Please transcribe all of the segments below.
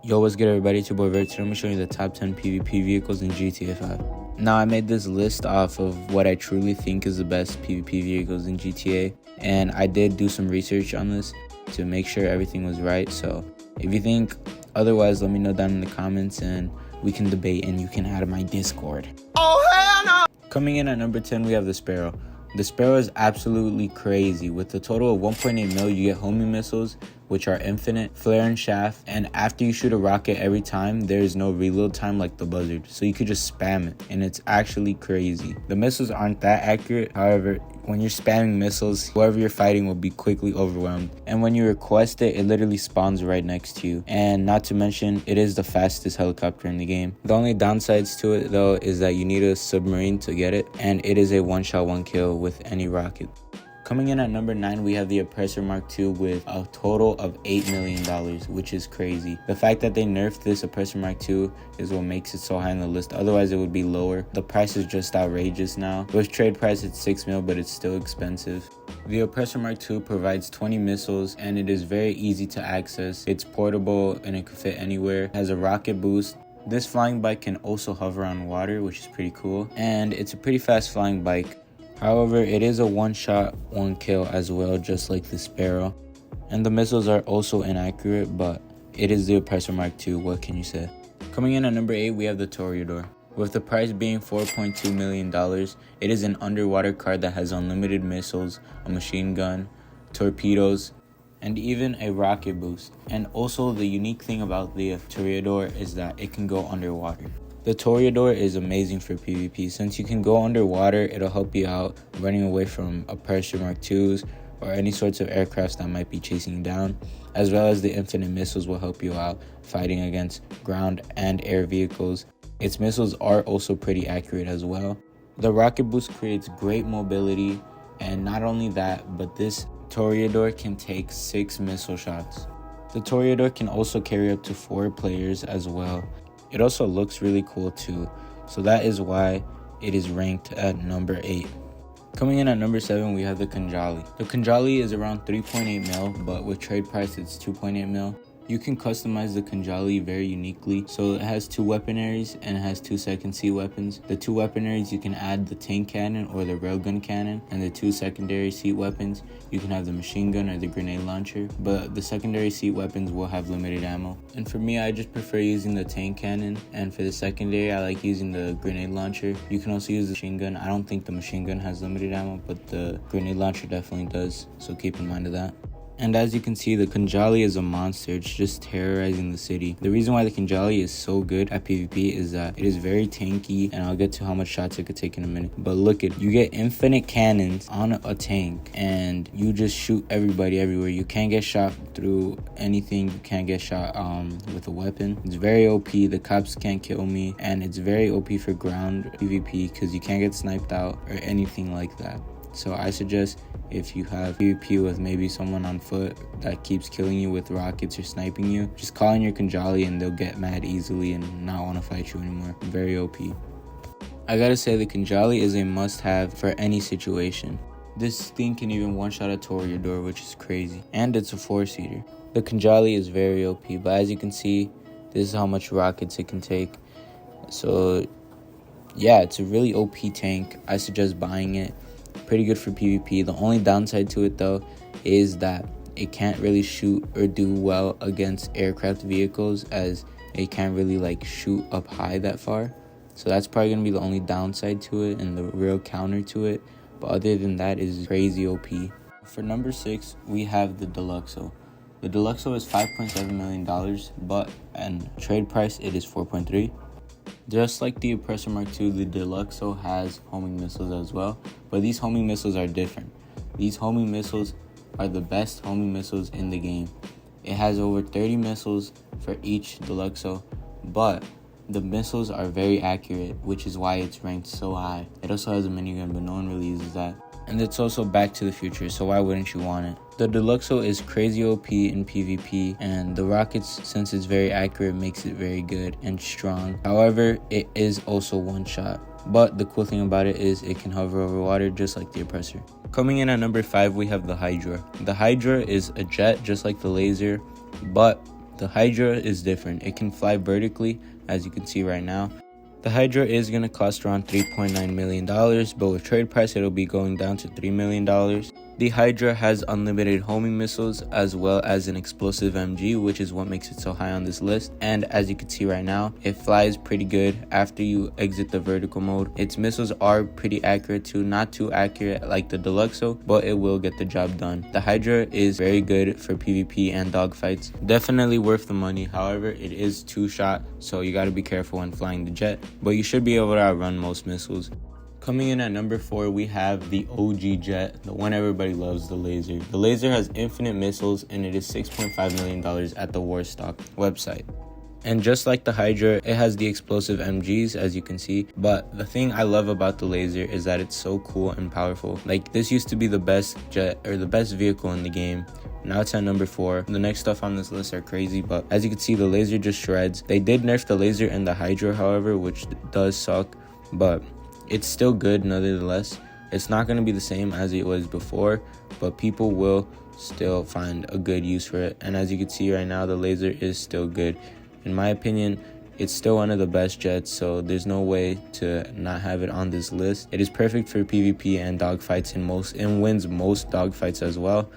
Yo, what's good everybody, it's your boy Vert. Today I'm showing you the top 10 PvP vehicles in GTA 5. Now I made this list off of what I truly think is the best PvP vehicles in GTA, and I did do some research on this to make sure everything was right. So if you think otherwise, let me know down in the comments and we can debate, and you can add my Discord. Oh hell no! Coming in at number 10 we have the Sparrow. The Sparrow is absolutely crazy. With a total of 1.8 mil, you get homing missiles, which are infinite, flare and shaft, and after you shoot a rocket every time, there is no reload time like the Buzzard, so you could just spam it, and it's actually crazy. The missiles aren't that accurate, however, when you're spamming missiles, whoever you're fighting will be quickly overwhelmed, and when you request it, it literally spawns right next to you. And not to mention, it is the fastest helicopter in the game. The only downsides to it though is that you need a submarine to get it, and it is a one shot one kill with any rocket. Coming in at number 9, we have the Oppressor Mark II with a total of $8 million, which is crazy. The fact that they nerfed this Oppressor Mark II is what makes it so high on the list. Otherwise, it would be lower. The price is just outrageous now. With trade price, it's 6 mil, but it's still expensive. The Oppressor Mark II provides 20 missiles, and it is very easy to access. It's portable, and it can fit anywhere. It has a rocket boost. This flying bike can also hover on water, which is pretty cool. And it's a pretty fast flying bike. However, it is a one shot, one kill as well, just like the Sparrow. And the missiles are also inaccurate, but it is the Oppressor Mark II, what can you say? Coming in at number 8, we have the Toreador. With the price being $4.2 million, it is an underwater car that has unlimited missiles, a machine gun, torpedoes, and even a rocket boost. And also the unique thing about the Toreador is that it can go underwater. The Toreador is amazing for PvP. Since you can go underwater, it'll help you out running away from Oppressor Mark IIs or any sorts of aircrafts that might be chasing you down, as well as the infinite missiles will help you out fighting against ground and air vehicles. Its missiles are also pretty accurate as well. The rocket boost creates great mobility, and not only that, but this Toreador can take 6 missile shots. The Toreador can also carry up to 4 players as well. It also looks really cool too, so that is why it is ranked at number 8. Coming in at number 7, we have the KHANJALI. The KHANJALI is around 3.8 mil, but with trade price it's 2.8 mil. You can customize the KHANJALI very uniquely. So it has 2 weaponaries and it has 2 second C weapons. The 2 weaponaries, you can add the tank cannon or the railgun cannon, and the 2 secondary seat weapons, you can have the machine gun or the grenade launcher, but the secondary seat weapons will have limited ammo. And for me, I just prefer using the tank cannon, and for the secondary, I like using the grenade launcher. You can also use the machine gun. I don't think the machine gun has limited ammo, but the grenade launcher definitely does, so keep in mind of that. And as you can see, the KHANJALI is a monster. It's just terrorizing the city. The reason why the KHANJALI is so good at PvP is that it is very tanky, and I'll get to how much shots it could take in a minute. But look at, you get infinite cannons on a tank, and you just shoot everybody everywhere. You can't get shot through anything. You can't get shot with a weapon. It's very OP. The cops can't kill me, and it's very OP for ground PvP because you can't get sniped out or anything like that. So I suggest, if you have PvP with maybe someone on foot that keeps killing you with rockets or sniping you, just call in your KHANJALI and they'll get mad easily and not want to fight you anymore. Very OP. I gotta say, the KHANJALI is a must-have for any situation. This thing can even one-shot a Toreador, which is crazy. And it's a 4-seater. The KHANJALI is very OP, but as you can see, this is how much rockets it can take. So yeah, it's a really OP tank. I suggest buying it. Pretty good for PvP. The only downside to it though is that it can't really shoot or do well against aircraft vehicles, as it can't really like shoot up high that far. So that's probably gonna be the only downside to it and the real counter to it. But other than that, is crazy OP. For number 6, we have the DELUXO. The DELUXO is $5.7 million, but and trade price it is 4.3. Just like the Oppressor Mark II, the DELUXO has homing missiles as well, but these homing missiles are different. These homing missiles are the best homing missiles in the game. It has over 30 missiles for each DELUXO, but the missiles are very accurate, which is why it's ranked so high. It also has a minigun, but no one really uses that. And it's also Back to the Future, so why wouldn't you want it? The DELUXO is crazy OP in PvP, and the rockets, since it's very accurate, makes it very good and strong. However, it is also one shot. But the cool thing about it is it can hover over water just like the Oppressor. Coming in at number 5, we have the Hydra. The Hydra is a jet just like the Laser, but the The Hydra is different. It can fly vertically, as you can see right now. The Hydra is going to cost around $3.9 million, but with trade price it'll be going down to $3 million. The Hydra has unlimited homing missiles as well as an explosive MG, which is what makes it so high on this list. And as you can see right now, it flies pretty good after you exit the vertical mode. Its missiles are pretty accurate too, not too accurate like the DELUXO, but it will get the job done. The Hydra is very good for PvP and dogfights. Definitely worth the money. However, it is 2-shot, so you got to be careful when flying the jet, but you should be able to outrun most missiles. Coming in at number 4, we have the OG jet, the one everybody loves, the laser. The laser has infinite missiles and it is $6.5 million at the WARSTOCK website. And just like the Hydra, it has the explosive MGs, as you can see. But the thing I love about the laser is that it's so cool and powerful. Like, this used to be the best jet or the best vehicle in the game. Now it's at number 4. The next stuff on this list are crazy, but as you can see, the laser just shreds. They did nerf the laser and the Hydra, however, which does suck, but it's still good nonetheless. It's not going to be the same as it was before, but people will still find a good use for it. And as you can see right now, the laser is still good. In my opinion, it's still one of the best jets, so there's no way to not have it on this list. It is perfect for PvP and dogfights and wins most dogfights as well.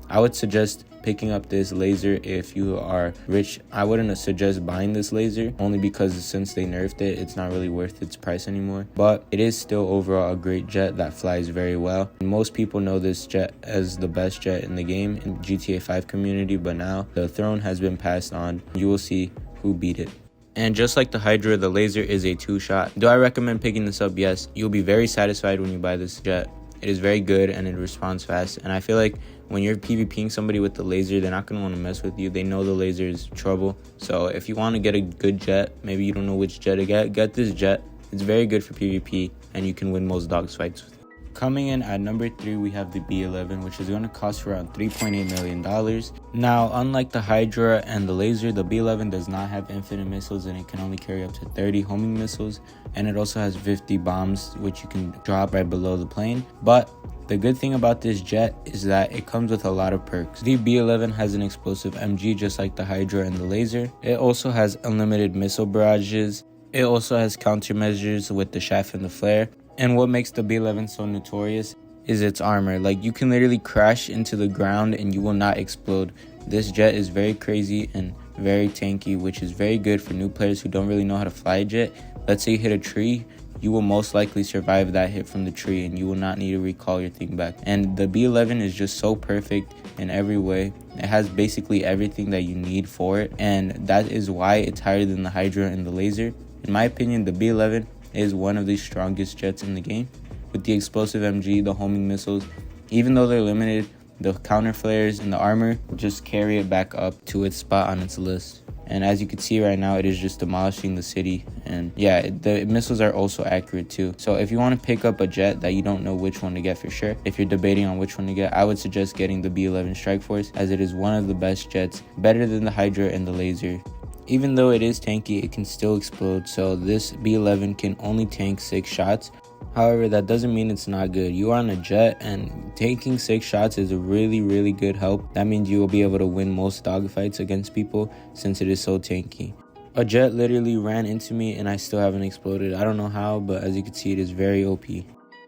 I would suggest picking up this laser if you are rich. I wouldn't suggest buying this laser, only because since they nerfed it, it's not really worth its price anymore. But it is still overall a great jet that flies very well. And most people know this jet as the best jet in the game in GTA 5 community, but now the throne has been passed on. You will see who beat it. And just like the Hydra, the laser is a 2-shot. Do I recommend picking this up? Yes. You'll be very satisfied when you buy this jet. It is very good and it responds fast. And I feel like when you're PvPing somebody with the laser, they're not going to want to mess with you. They know the laser is trouble. So if you want to get a good jet, maybe you don't know which jet to get this jet. It's very good for PvP and you can win most dogs fights with it. Coming in at number 3, we have the B11, which is going to cost around $3.8 million. Now, unlike the Hydra and the laser, the B11 does not have infinite missiles and it can only carry up to 30 homing missiles. And it also has 50 bombs, which you can drop right below the plane. But the good thing about this jet is that it comes with a lot of perks. The B11 has an explosive MG just like the Hydra and the laser. It also has unlimited missile barrages. It also has countermeasures with the shaft and the flare. And what makes the B11 so notorious is its armor. Like, you can literally crash into the ground and you will not explode. This jet is very crazy and very tanky, which is very good for new players who don't really know how to fly a jet. Let's say you hit a tree, you will most likely survive that hit from the tree and you will not need to recall your thing back. And the B11 is just so perfect in every way. It has basically everything that you need for it, and that is why it's higher than the Hydra and the laser. In my opinion, the B11 is one of the strongest jets in the game. With the explosive MG, the homing missiles, even though they're limited, the counter flares and the armor just carry it back up to its spot on its list. And as you can see right now, it is just demolishing the city. And yeah, the missiles are also accurate too. So if you want to pick up a jet that you don't know which one to get for sure, if you're debating on which one to get, I would suggest getting the B11 Strike Force, as it is one of the best jets, better than the Hydra and the laser. Even though it is tanky, it can still explode, so this B11 can only tank 6 shots. However, that doesn't mean it's not good. You are on a jet and tanking 6 shots is a really good help. That means you will be able to win most dogfights against people since it is so tanky. A jet literally ran into me and I still haven't exploded. I don't know how, but as you can see, it is very OP.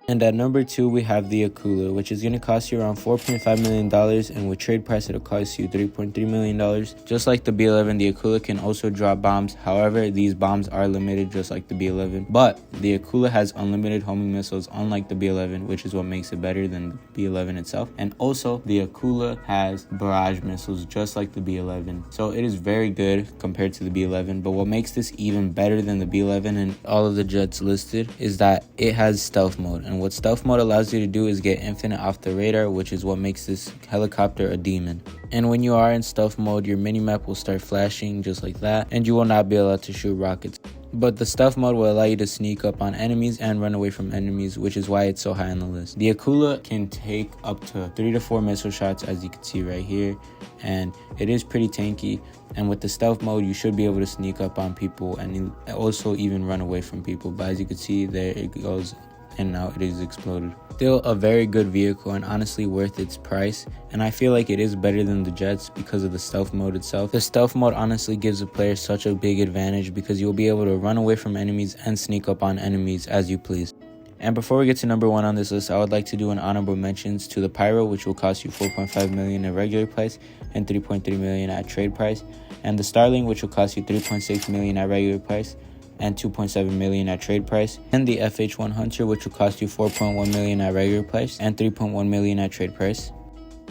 And at number 2, we have the AKULA, which is going to cost you around $4.5 million, and with trade price, it'll cost you $3.3 million. Just like the B11, the AKULA can also drop bombs. However, these bombs are limited just like the B11. But the AKULA has unlimited homing missiles, unlike the B11, which is what makes it better than the B11 itself. And also, the AKULA has barrage missiles just like the B11. So it is very good compared to the B11. But what makes this even better than the B11 and all of the jets listed is that it has stealth mode. And what stealth mode allows you to do is get infinite off the radar, which is what makes this helicopter a demon. And when you are in stealth mode, your minimap will start flashing just like that, and you will not be allowed to shoot rockets. But the stealth mode will allow you to sneak up on enemies and run away from enemies, which is why it's so high on the list. The AKULA can take up to 3 to 4 missile shots, as you can see right here, and it is pretty tanky. And with the stealth mode, you should be able to sneak up on people and also even run away from people. But as you can see, there it goes, and now it is exploded. Still a very good vehicle and honestly worth its price, and I feel like it is better than the jets because of the stealth mode itself. The stealth mode honestly gives the player such a big advantage because you'll be able to run away from enemies and sneak up on enemies as you please. And before we get to number 1 on this list, I would like to do an honorable mentions to the PYRO, which will cost you 4.5 million at regular price and 3.3 million at trade price, and the STARLING, which will cost you 3.6 million at regular price and 2.7 million at trade price, and the FH1 Hunter, which will cost you 4.1 million at regular price and 3.1 million at trade price.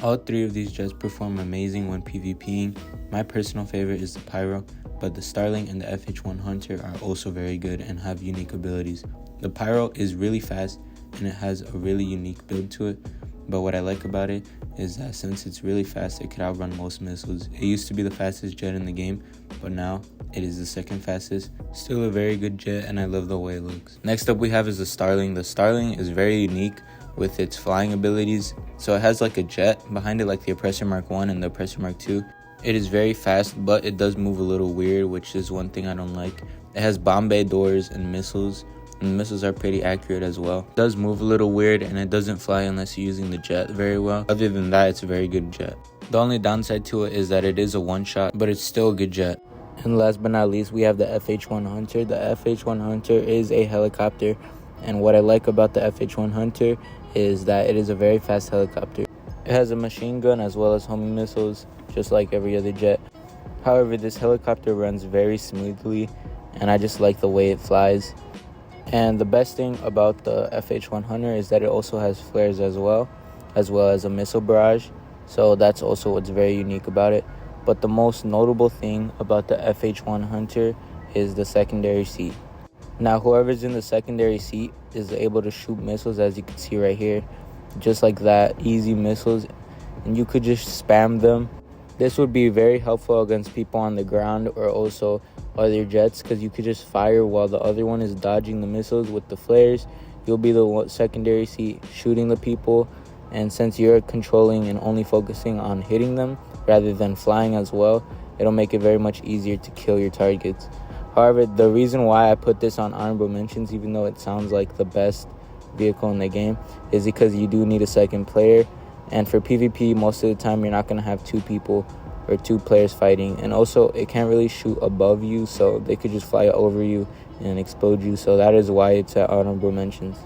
All 3 of these jets perform amazing when PvPing. My personal favorite is the PYRO, but the STARLING and the FH1 Hunter are also very good and have unique abilities. The PYRO is really fast and it has a really unique build to it, but what I like about it is that since it's really fast, it could outrun most missiles. It used to be the fastest jet in the game, but now it is the second fastest. Still a very good jet, and I love the way it looks. Next up we have is the STARLING. The STARLING is very unique with its flying abilities. So it has like a jet behind it, like the Oppressor Mark 1 and the Oppressor Mark 2. It is very fast, but it does move a little weird, which is one thing I don't like. It has bomb bay doors and missiles, and the missiles are pretty accurate as well. It does move a little weird, and it doesn't fly unless you're using the jet very well. Other than that, it's a very good jet. The only downside to it is that it is a one-shot, but it's still a good jet. And last but not least, we have the FH1 Hunter. The FH1 Hunter is a helicopter, and what I like about the FH1 Hunter is that it is a very fast helicopter. It has a machine gun as well as homing missiles, just like every other jet. However, this helicopter runs very smoothly, and I just like the way it flies. And the best thing about the FH1 Hunter is that it also has flares as well as a missile barrage. So that's also what's very unique about it. But the most notable thing about the FH1 Hunter is the secondary seat. Now, whoever's in the secondary seat is able to shoot missiles, as you can see right here. Just like that, easy missiles. And you could just spam them. This would be very helpful against people on the ground or also other jets, because you could just fire while the other one is dodging the missiles with the flares. You'll be the secondary seat shooting the people, and since you're controlling and only focusing on hitting them rather than flying as well, it'll make it very much easier to kill your targets. However, the reason why I put this on honorable mentions, even though it sounds like the best vehicle in the game, is because you do need a second player, and for PvP most of the time you're not going to have 2 people or 2 players fighting, and also it can't really shoot above you, so they could just fly over you and explode you. So that is why it's at honorable mentions.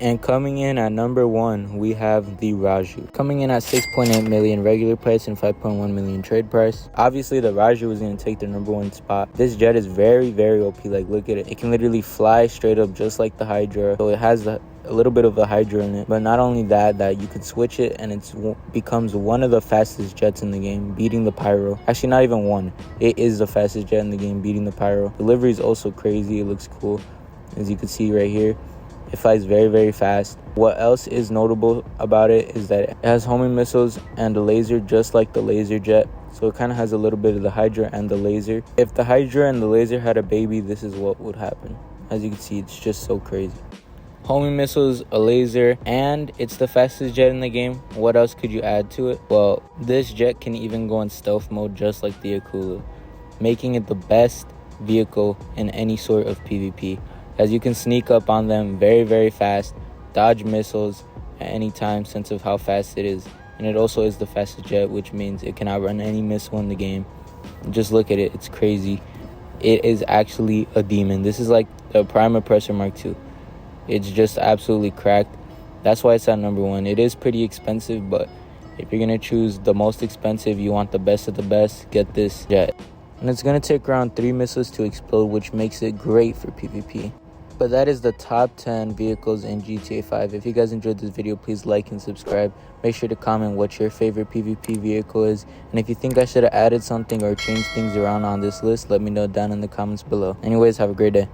And coming in at number 1, we have the RAIJU. Coming in at 6.8 million regular price and 5.1 million trade price. Obviously, the RAIJU is going to take the number 1 spot. This jet is very, very OP. Like, look at it. It can literally fly straight up just like the Hydra. So it has a little bit of the Hydra in it. But not only that you could switch it and it becomes one of the fastest jets in the game, beating the PYRO. Actually, not even one. It is the fastest jet in the game, beating the PYRO. Delivery is also crazy. It looks cool, as you can see right here. It flies very, very fast. What else is notable about it is that it has homing missiles and a laser, just like the laser jet. So it kind of has a little bit of the Hydra and the laser. If the Hydra and the laser had a baby, this is what would happen. As you can see, it's just so crazy. Homing missiles, a laser, and it's the fastest jet in the game. What else could you add to it? Well, this jet can even go in stealth mode just like the AKULA, making it the best vehicle in any sort of PvP, as you can sneak up on them very, very fast, dodge missiles at any time since of how fast it is. And it also is the fastest jet, which means it can outrun any missile in the game. Just look at it, it's crazy. It is actually a demon. This is like the Prime Oppressor Mark 2. It's just absolutely cracked. That's why it's at number 1. It is pretty expensive, but if you're gonna choose the most expensive, you want the best of the best, get this jet. And it's gonna take around 3 missiles to explode, which makes it great for PvP. But that is the top 10 vehicles in GTA 5. If you guys enjoyed this video, please like and subscribe. Make sure to comment what your favorite PvP vehicle is. And if you think I should have added something or changed things around on this list, let me know down in the comments below. Anyways, have a great day.